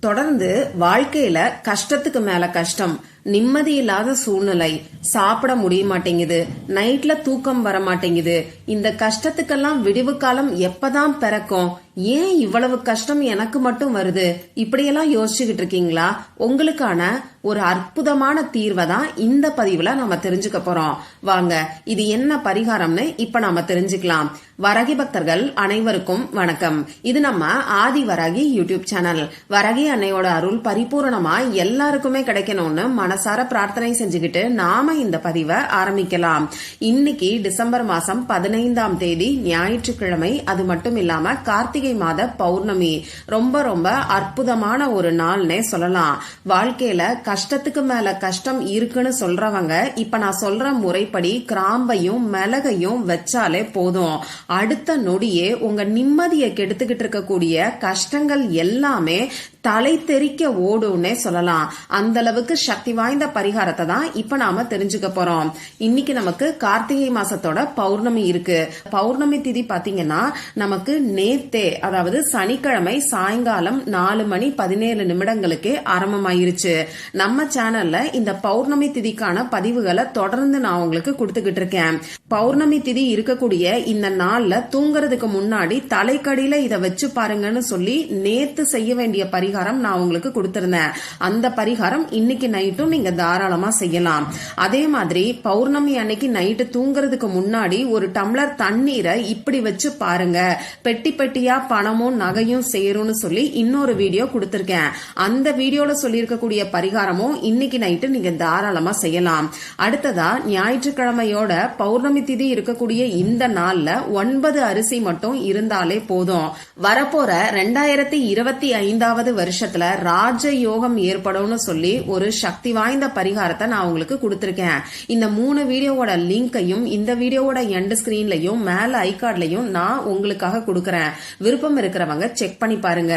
தொடர்ந்து வாழ்க்கையில கஷ்டத்துக்கு மேல கஷ்டம், நிம்மதி இல்லாத சூழ்நிலை, சாப்பிட முடிய மாட்டேங்குது, நைட்ல தூக்கம் வர மாட்டேங்குது. இந்த கஷ்டத்துக்கெல்லாம் விடிவு காலம் எப்பதான் பிறக்கும்? ஏன் இவ்வளவு கஷ்டம் எனக்கு மட்டும் வருது? இப்படியெல்லாம் யோசிச்சுக்கிட்டு இருக்கீங்களா? உங்களுக்கான ஒரு அற்புதமான தீர்வை தான் இந்த பதிவுல நாம தெரிஞ்சுக்க போறோம். வாங்க, இது என்ன பரிகாரம்னு இப்ப நாம தெரிஞ்சுக்கலாம். வரகி பக்தர்கள் அனைவருக்கும் வணக்கம். இது நம்ம ஆதி வராகி யூடியூப் சேனல். வரகி அன்னையோட அருள் பரிபூரணமா எல்லாருக்குமே கிடைக்கணும்னு மனசார பிரார்த்தனை செஞ்சுக்கிட்டு நாம இந்த பதிவை ஆரம்பிக்கலாம். இன்னைக்கு டிசம்பர் மாசம் 15ஆம் தேதி ஞாயிற்றுக்கிழமை. அது மட்டும் இல்லாம கார்த்திகை மாத பௌர்ணமி. ரொம்ப ரொம்ப அற்புதமான ஒரு நாள்னே சொல்லலாம். வாழ்க்கையில கஷ்டத்துக்கு மேல கஷ்டம் இருக்குன்னு சொல்றவங்க இப்ப நான் சொல்ற முறைப்படி கிராம்பையும் மிளகையும் வச்சாலே போதும், அடுத்த நொடியே உங்க நிம்மதியை கெடுத்துக்கிட்டு இருக்கக்கூடிய கஷ்டங்கள் எல்லாமே தலை தெறிக்க ஓடும்னே சொல்லலாம். அந்த அளவுக்கு சக்தி வாய்ந்த பரிகாரத்தை தான் இப்ப நாம தெரிஞ்சுக்க போறோம். இன்னைக்கு நமக்கு கார்த்திகை மாசத்தோட பௌர்ணமி இருக்கு. பௌர்ணமி திதி பாத்தீங்கன்னா நமக்கு நேத்தே, அதாவது சனிக்கிழமை சாயங்காலம் 4:17 ஆரம்பமாயிருச்சு. நம்ம சேனல்ல இந்த பௌர்ணமி திதிக்கான பதிவுகளை தொடர்ந்து நான் உங்களுக்கு கொடுத்துக்கிட்டு இருக்கேன். பௌர்ணமி திதி இருக்கக்கூடிய இந்த நாள்ல தூங்குறதுக்கு முன்னாடி தலைக்கடியில இத வச்சு பாருங்கன்னு சொல்லி நேத்து செய்ய வேண்டிய பரிகாரம் நான் உங்களுக்கு கொடுத்திருந்தேன். அந்த பரிகாரம் இன்னைக்கு நைட்டும் நீங்க தாராளமா செய்யலாம். அதே மாதிரி பௌர்ணமி அன்னைக்கு நைட்டு தூங்குறதுக்கு முன்னாடி ஒரு டம்ளர் தண்ணீரை இப்படி வச்சு பாருங்க, பெட்டி பெட்டியா பணமும் நகையும் சேரும்னு சொல்லி இன்னொரு வீடியோ கொடுத்திருக்கேன். அந்த வீடியோல சொல்லி இருக்கக்கூடிய பரிகாரமும் இன்னைக்கு நைட்டு நீங்க தாராளமா செய்யலாம். அடுத்ததா ஞாயிற்றுக்கிழமையோட பௌர்ணமி திதி இருக்கக்கூடிய இந்த நாள்ல 9 அரிசி மட்டும் இருந்தாலே போதும். வரப்போற 2025வது வருஷத்துல ராஜ யோகம் ஏற்படும்னு சொல்லி ஒரு சக்தி வாய்ந்த பரிகாரத்தை நான் உங்களுக்கு கொடுத்திருக்கேன். இந்த 3 வீடியோவோட லிங்கையும் இந்த வீடியோவோட எண்ட் ஸ்கிரீன்லயும் மேல ஐகார்ட்லயும் நான் உங்களுக்காக கொடுக்கறேன். விருப்பம் இருக்கிறவங்க செக் பண்ணி பாருங்க.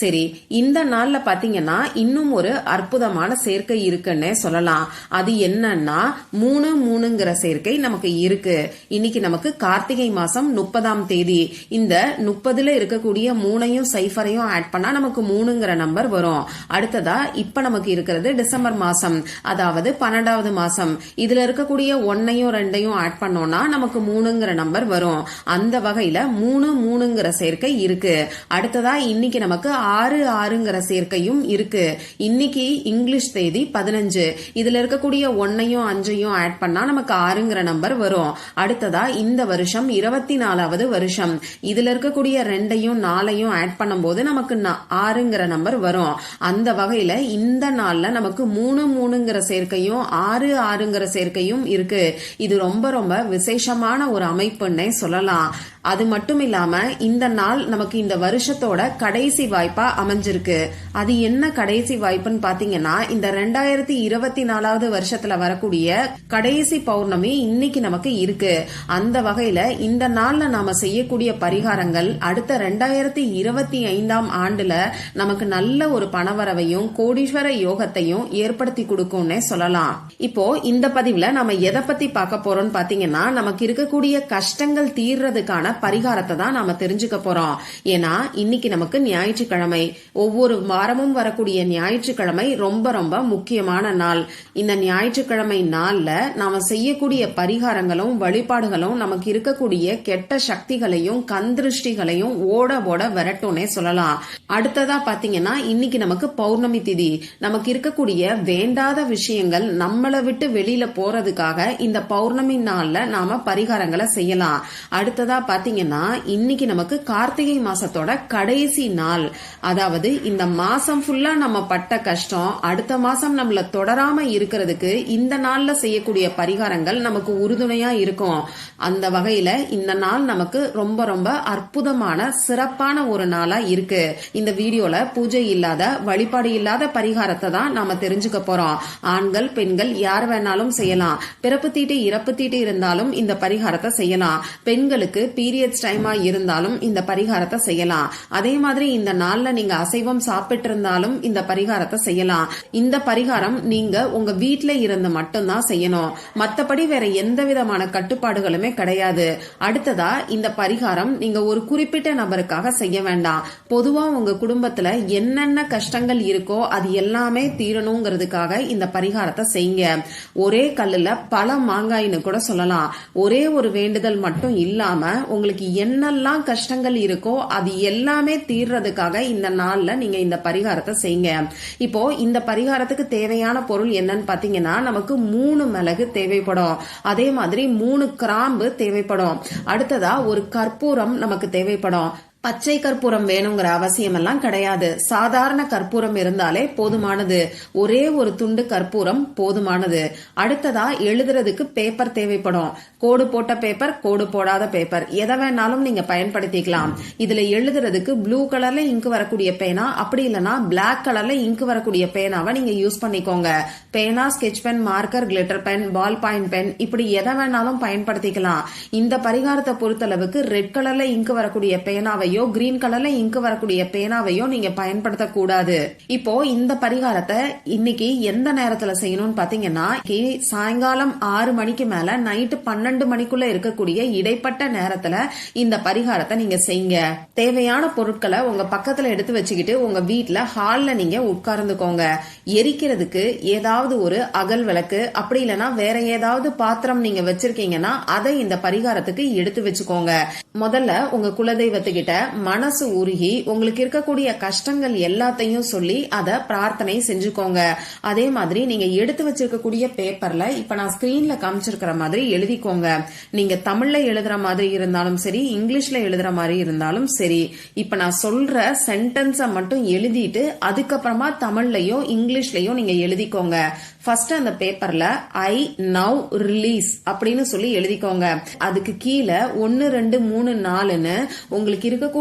சரி, இந்த நாள்ல பாத்தீங்கன்னா இன்னும் ஒரு அற்புதமான சேர்க்கை இருக்குன்னு சொல்லலாம். அது என்னன்னா 3-3ங்கிற சேர்க்கை நமக்கு இருக்கு. இன்னைக்கு நமக்கு கார்த்திகை மாசம் 30ஆம் தேதி. இந்த 30ல இருக்கக்கூடிய 3ஐயும் 0ஐயும் ஆட் பண்ணா நமக்கு 3ங்கிற நம்பர் வரும். அடுத்ததா இப்ப நமக்கு இருக்கிறது டிசம்பர் மாசம், அதாவது 12வது மாசம். இதுல இருக்கக்கூடிய 1ஐயும் 2ஐயும் ஆட் பண்ணோம்னா நமக்கு 3ங்கிற நம்பர் வரும். அந்த வகையில 3-3ங்கிற சேர்க்கை இருக்கு. அடுத்ததா இன்னைக்கு நமக்கு 6-6ங்கிற சேர்க்கையும் இருக்கு. இன்னைக்கு இங்கிலீஷ் தேதி 15. இதுல இருக்கக்கூடிய 1ஐயும் 5ஐயும் ஆட் பண்ணா நமக்கு 6ங்கிற நம்பர் வரும். அடுத்ததா இந்த வருஷம் 24வது வருஷம். இதுல இருக்கக்கூடிய 2ஐயும் 4ஐயும் ஆட் பண்ணும்போது நமக்கு 6ங்கிற நம்பர் வரும். அந்த வகையில இந்த நாள்ல நமக்கு 3-3ங்கிற சேர்க்கையும் 6-6ங்கிற சேர்க்கையும் இருக்கு. இது ரொம்ப ரொம்ப விசேஷமான ஒரு அமைப்புன்னே சொல்லலாம். அது மட்டும் இல்லாம இந்த நாள் நமக்கு இந்த வருஷத்தோட கடைசி வாய்ப்பா அமைஞ்சிருக்கு. அது என்ன கடைசி வாய்ப்புன்னு பாத்தீங்கன்னா இந்த 2024வது வருஷத்துல வரக்கூடிய கடைசி பௌர்ணமி இன்னைக்கு நமக்கு இருக்கு. அந்த வகையில இந்த நாள்ல நாம செய்யக்கூடிய பரிகாரங்கள் அடுத்த 2025ஆம் ஆண்டுல நமக்கு நல்ல ஒரு பணவரவையும் கோடீஸ்வர யோகத்தையும் ஏற்படுத்தி கொடுக்கும்னே சொல்லலாம். இப்போ இந்த பதிவுல நம்ம எதை பத்தி பார்க்க போறோம்னு பாத்தீங்கன்னா நமக்கு இருக்கக்கூடிய கஷ்டங்கள் தீர்றதுக்கான பரிகாரத்தை தான் நாம தெரிஞ்சுக்க போறோம். ஏன்னா இன்னைக்கு நமக்கு ஞாயிற்றுக்கிழமை. ஒவ்வொரு வாரமும் வரக்கூடிய ஞாயிற்றுக்கிழமை ரொம்ப ரொம்ப முக்கியமான நாள். இந்த ஞாயிற்றுக்கிழமை நாள்ல நாம செய்யக்கூடிய பரிகாரங்களும் வழிபாடுகளும் நமக்கு இருக்கக்கூடிய கெட்ட சக்திகளையும் கந்திருஷ்டிகளையும் ஓட ஓட விரட்டும்னே சொல்லலாம். அடுத்ததா பாத்தீங்கன்னா இன்னைக்கு நமக்கு பௌர்ணமி திதி. நமக்கு இருக்கக்கூடிய வேண்டாத விஷயங்கள் நம்மளை விட்டு வெளியில போறதுக்காக இந்த பௌர்ணமி நாள்ல நாம பரிகாரங்களை செய்யலாம். அடுத்ததா பாத்தீங்கன்னா இன்னைக்கு நமக்கு கார்த்திகை மாசத்தோட கடைசி நாள். அதாவது இந்த மாசம் ஃபுல்லா நம்ம பட்ட கஷ்டம் அடுத்த மாசம் நம்மள தொடராம இருக்கிறதுக்கு இந்த நாள்ல செய்யக்கூடிய பரிகாரங்கள் நமக்கு உறுதுணையா இருக்கும். அந்த வகையில இந்த நாள் நமக்கு ரொம்ப ரொம்ப அற்புதமான சிறப்பான ஒரு நாளா இருக்கு. இந்த வீடியோல பூஜை இல்லாத வழிபாடு இல்லாத பரிகாரத்தை தான் நாம தெரிஞ்சுக்க போறோம். ஆண்கள் பெண்கள் யார் வேணாலும் செய்யலாம். பிறப்பு தீட்டு இறப்பு தீட்டு இருந்தாலும் இந்த பரிகாரத்தை செய்யலாம். பெண்களுக்கு பீரியட்ஸ் டைமா இருந்தாலும் இந்த பரிகாரத்தை செய்யலாம். அதே மாதிரி இந்த நாள்ல நீங்க அசைவம் சாப்பிட்டு இருந்தாலும் இந்த பரிகாரத்தை செய்யலாம். இந்த பரிகாரம் நீங்க உங்க வீட்ல இருந்து மட்டும்தான் செய்யணும். மத்தபடி வேற எந்த விதமான கட்டுப்பாடுகளுமே கிடையாது. அடுத்ததா இந்த பரிகாரம் நீங்க ஒரு குறிப்பிட்ட நபருக்காக செய்ய வேண்டாம். பொதுவா உங்க குடும்பத்துல என்னென்ன கஷ்டங்கள் இருக்கோ அது எல்லாமே தீரணுங்கிறதுக்காக இந்த பரிகாரத்தை செய்யுங்க. ஒரே கல்லுல பல மாங்காயின்னு கூட சொல்லலாம். ஒரே ஒரு வேண்டுதல் மட்டும் இல்லாம உங்களுக்கு என்னெல்லாம் கஷ்டங்கள் இருக்கோ அது எல்லாமே தீர்றதுக்காக இந்த நாள்ல நீங்க இந்த பரிகாரத்தை செய்யுங்க. இப்போ இந்த பரிகாரத்துக்கு தேவையான பொருள் என்னன்னு பாத்தீங்கன்னா, நமக்கு 3 மிளகு தேவைப்படும். அதே மாதிரி 3 கிராம்பு தேவைப்படும். அடுத்ததா ஒரு கற்பூரம் நமக்கு தேவைப்படும். பச்சை கற்பூரம் வேணுங்கிற அவசியம் எல்லாம் கிடையாது. சாதாரண கற்பூரம் இருந்தாலே போதுமானது. ஒரே ஒரு துண்டு கற்பூரம் போதுமானது. அடுத்ததா எழுதுறதுக்கு பேப்பர் தேவைப்படும். கோடு போட்ட பேப்பர், கோடு போடாத பேப்பர், எதை வேணாலும் நீங்க பயன்படுத்திக்கலாம். இதுல எழுதுறதுக்கு ப்ளூ கலர்ல இங்கு வரக்கூடிய பேனா, அப்படி இல்லைன்னா பிளாக் கலர்ல இங்கு வரக்கூடிய பேனாவை நீங்க யூஸ் பண்ணிக்கோங்க. பேனா, sketch pen, marker, glitter pen, ball point pen, இப்படி எதை வேணாலும் பயன்படுத்திக்கலாம். இந்த பரிகாரத்தை பொறுத்தளவுக்கு ரெட் கலர்ல இங்கு வரக்கூடிய பேனாவை கிரீன் கலர்ல இங்கு வரக்கூடிய பேனாவையோ நீங்க பயன்படுத்த கூடாது. இப்போ இந்த பரிகாரத்தை இன்னைக்கு எந்த நேரத்துல செய்யணும்னு பாத்தீங்கன்னா, சாயங்காலம் 6 மணிக்கு மேல நைட்டு 12 மணிக்குள்ள இருக்கக்கூடிய இடைப்பட்ட நேரத்துல இந்த பரிகாரத்தை நீங்க செய்யுங்க. தேவையான பொருட்களை உங்க பக்கத்துல எடுத்து வச்சுக்கிட்டு உங்க வீட்டுல ஹால்ல நீங்க உட்கார்ந்துக்கோங்க. எரிக்கிறதுக்கு ஏதாவது ஒரு அகல் விளக்கு, அப்படி இல்லைன்னா வேற ஏதாவது பாத்திரம் நீங்க வச்சிருக்கீங்கன்னா அதை இந்த பரிகாரத்துக்கு எடுத்து வச்சுக்கோங்க. முதல்ல உங்க குலதெய்வத்துக்கிட்ட மனசு உருகி உங்களுக்கு இருக்கக்கூடிய கஷ்டங்கள் எல்லாத்தையும் சொல்லி அதை பிரார்த்தனை செஞ்சுக்கோங்க. அதே மாதிரி நீங்க எடுத்து வச்சிருக்கக்கூடிய பேப்பர்ல இப்ப நான் ஸ்கிரீன்ல காமிச்சிருக்கிற மாதிரி எழுதிக்கோங்க. நீங்க தமிழ்ல எழுதுற மாதிரி இருந்தாலும் சரி, இங்கிலீஷ்ல எழுதுற மாதிரி இருந்தாலும் சரி, இப்ப நான் சொல்ற சென்டென்ஸ மட்டும் எழுதிட்டு அதுக்கப்புறமா தமிழ்லயோ இங்கிலீஷ்லயோ நீங்க எழுதிக்கோங்க. ஃபர்ஸ்ட் அந்த பேப்பர்ல ஐ நவ் ரிலீஸ் அப்படின்னு சொல்லி எழுதிக்கோங்க. அதுக்கு கீழே 1 2 3 4ன்னு உங்களுக்கு இருக்கக்கூடிய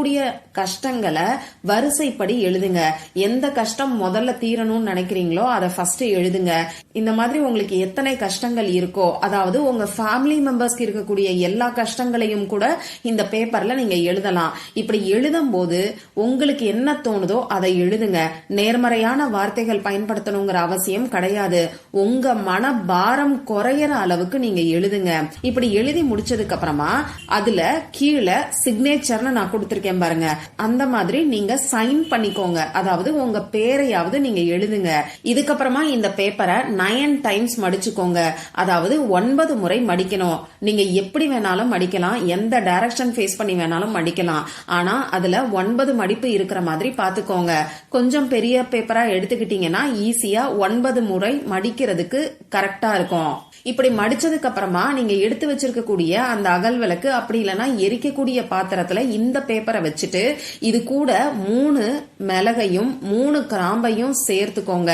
கஷ்டங்களை வரிசைப்படி எழுதுங்க. எந்த கஷ்டம் முதல்ல தீரணும்னு நினைக்கிறீங்களோ அதை ஃபர்ஸ்ட் எழுதுங்க. இந்த மாதிரி உங்களுக்கு எத்தனை கஷ்டங்கள் இருக்கோ, அதாவது உங்க ஃபேமிலி மெம்பர்ஸ்க்கு இருக்கக்கூடிய எல்லா கஷ்டங்களையும் கூட இந்த பேப்பர்ல நீங்க எழுதலாம். இப்படி எழுதும் போது உங்களுக்கு என்ன தோணுதோ அதை எழுதுங்க. நேர்மறையான வார்த்தைகள் பயன்படுத்தணுங்கிற அவசியம் கிடையாது. உங்க மன பாரம் குறையற அளவுக்கு நீங்க எழுதுங்க. இப்படி எழுதி முடிச்சதுக்கு அப்புறமா அதுல கீழே சிக்னேச்சர்னு நான் கொடுத்திருக்கேன் பாருங்க, அந்த மாதிரி நீங்க சைன் பண்ணிக்கோங்க. அதாவது உங்க பேரையாவது நீங்க எழுதுங்க. இதுக்கப்புறமா இந்த பேப்பரை 9 டைம்ஸ் மடிச்சுக்கோங்க. அதாவது 9 முறை மடிக்கணும். நீங்க எப்படி வேணாலும் மடிக்கலாம், எந்த டைரக்ஷன் ஃபேஸ் பண்ணி வேணாலும் மடிக்கலாம். ஆனா அதுல 9 மடிப்பு இருக்கிற மாதிரி பாத்துக்கோங்க. கொஞ்சம் பெரிய பேப்பரா எடுத்துக்கிட்டீங்கன்னா ஈஸியா 9 முறை மடிக்கிறதுக்கு கரெக்டா இருக்கும். இப்படி மடிச்சதுக்கு அப்புறமா நீங்க எடுத்து வச்சிருக்கக்கூடிய அந்த அகல் விளக்கு, அப்படி இல்லைன்னா எரிக்கக்கூடிய பாத்திரத்துல இந்த பேப்பரை வச்சுட்டு இது கூட 3 மிளகையும் 3 கிராம்பையும் சேர்த்துக்கோங்க.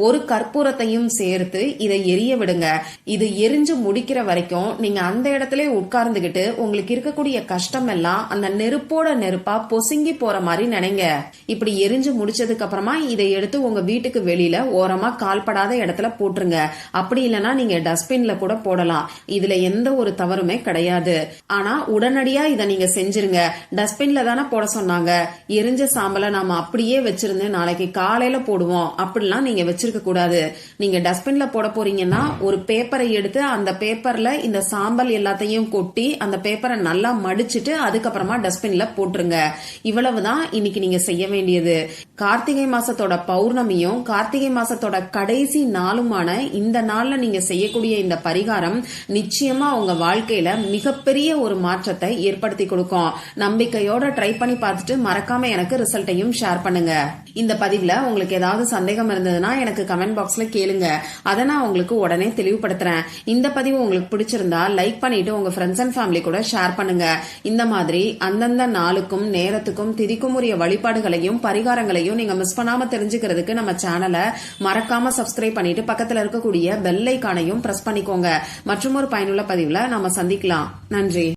ஒரு கற்பூரத்தையும் சேர்த்து இதை எரிய விடுங்க. இது எரிஞ்சு முடிக்கிற வரைக்கும் நீங்க அந்த இடத்துல உட்கார்ந்துகிட்டு உங்களுக்கு இருக்கக்கூடிய கஷ்டம் எல்லாம் அந்த நெருப்போட நெருப்பா பொசுங்கி போற மாதிரி நினைங்க. இப்படி எரிஞ்சு முடிச்சதுக்கு அப்புறமா இதை எடுத்து உங்க வீட்டுக்கு வெளியில ஓரமா கால்படாத இடத்துல போட்டுருங்க. அப்படி இல்லைன்னா நீங்க டஸ்ட்பின்ல கூட போடலாம். இதுல எந்த ஒரு தவறுமே கிடையாது. ஆனா உடனடியா இதை நீங்க செஞ்சிருங்க. டஸ்ட்பின்ல தானே போட சொன்னாங்க, எரிஞ்ச சாம்பலை நாம அப்படியே வச்சிருந்து நாளைக்கு காலையில போடுவோம் அப்படிலாம் நீங்க வச்சிருக்க கூடாது. நீங்க டஸ்ட்பின்ல போட போறீங்கன்னா ஒரு பேப்பரை எடுத்து அந்த பேப்பர்ல இந்த சாம்பல் எல்லாத்தையும் கொட்டி அந்த பேப்பரை நல்லா மடிச்சிட்டு அதுக்கப்புறமா டஸ்ட்பின்ல போட்டுருங்க. இவ்வளவுதான் இன்னைக்கு நீங்க செய்ய வேண்டியது. கார்த்திகை மாசத்தோட பௌர்ணமியும் கார்த்திகை மாசத்தோட கடைசி நாளுமான இந்த நாள்ல நீங்க செய்யக்கூடிய இந்த பரிகாரம் நிச்சயமா உங்க வாழ்க்கையில மிகப்பெரிய ஒரு மாற்றத்தை ஏற்படுத்தி கொடுக்கும். நம்பிக்கையோட ட்ரை பண்ணி பார்த்துட்டு மறக்காம எனக்கு ரிசல்ட்டையும் ஷேர் பண்ணுங்க. இந்த பதிவுல உங்களுக்கு ஏதாவது சந்தேகம் இருந்ததுன்னா எனக்கு கமெண்ட் பாக்ஸ்ல கேளுங்க. அதை நான் உங்களுக்கு உடனே தெளிவுபடுத்துறேன். இந்த பதிவு உங்களுக்கு பிடிச்சிருந்தா லைக் பண்ணிட்டு உங்க ஃப்ரெண்ட்ஸ் அண்ட் ஃபேமிலி கூட ஷேர் பண்ணுங்க. இந்த மாதிரி அந்தந்த நாளுக்கும் நேரத்துக்கும் திதிக்கும் உரிய வழிபாடுகளையும் பரிகாரங்களையும் நீங்க மிஸ் பண்ணாம தெரிஞ்சுக்கிறதுக்கு நம்ம சேனலை மறக்காம சப்ஸ்கிரைப் பண்ணிட்டு பக்கத்துல இருக்கக்கூடிய பெல் ஐகானையும் பிரஸ் பண்ணிக்கோங்க. மற்றும் ஒரு பயனுள்ள பதிவுல நாம சந்திக்கலாம். நன்றி.